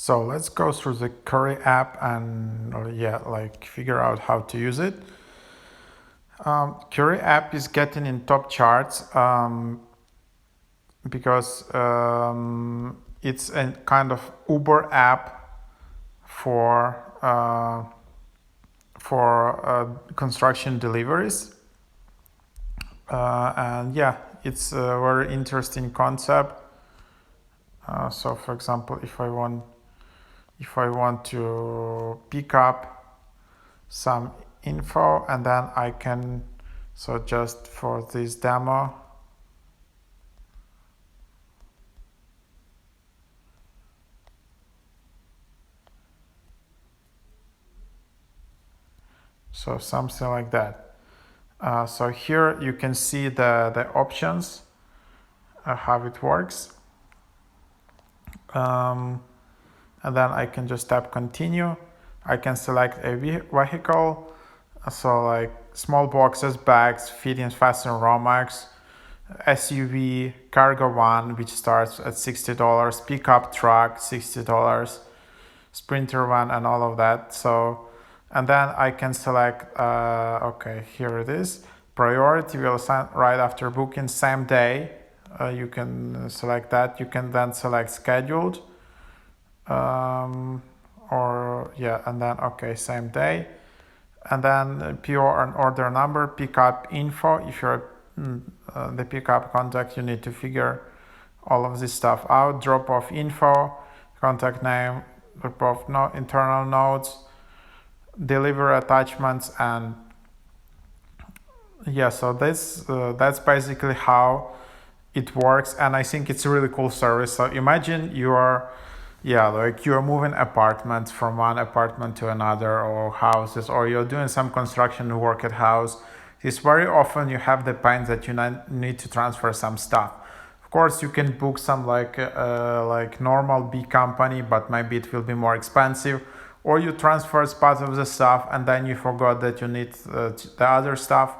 So let's go through the Curri app and figure out how to use it. Curri app is getting in top charts because it's a kind of Uber app for construction deliveries, and yeah, it's a very interesting concept. So, for example, if I want to pick up some info, and then I can, so just for this demo, so something like that. So here you can see the options, how it works. And then I can just tap continue. I can select a vehicle, so like small boxes, bags, feeding fasten Romex, SUV, cargo one, which starts at $60, pickup truck, $60, sprinter one, and all of that. So, and then I can select, okay, here it is. Priority will assign right after booking, same day. You can select that. You can then select scheduled, and then okay, same day, and then PO and order number, pickup info. If you're the pickup contact, you need to figure all of this stuff out. Drop off info, contact name, drop off internal notes, deliver attachments, and yeah. So that's basically how it works, and I think it's a really cool service. So imagine you're moving apartments from one apartment to another, or houses, or you're doing some construction work at house. It's very often you have the pain that you need to transfer some stuff. Of course, you can book some like normal big company, but maybe it will be more expensive. Or you transfer part of the stuff and then you forgot that you need the other stuff.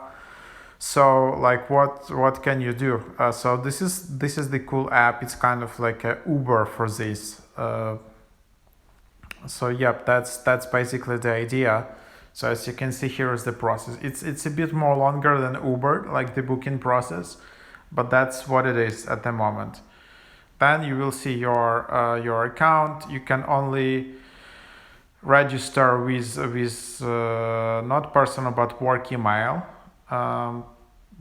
So like what can you do? So this is the cool app. It's kind of like a Uber for this. So yep, that's basically the idea. So as you can see, here is the process. It's a bit more longer than Uber, like the booking process, but that's what it is at the moment. Then you will see your account. You can only register with not personal but work email.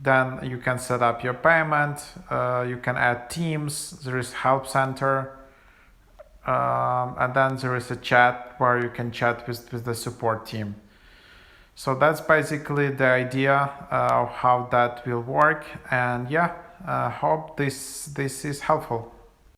Then you can set up your payment. You can add teams. There is help center, and then there is a chat where you can chat with the support team. So that's basically the idea of how that will work. And yeah, hope this is helpful.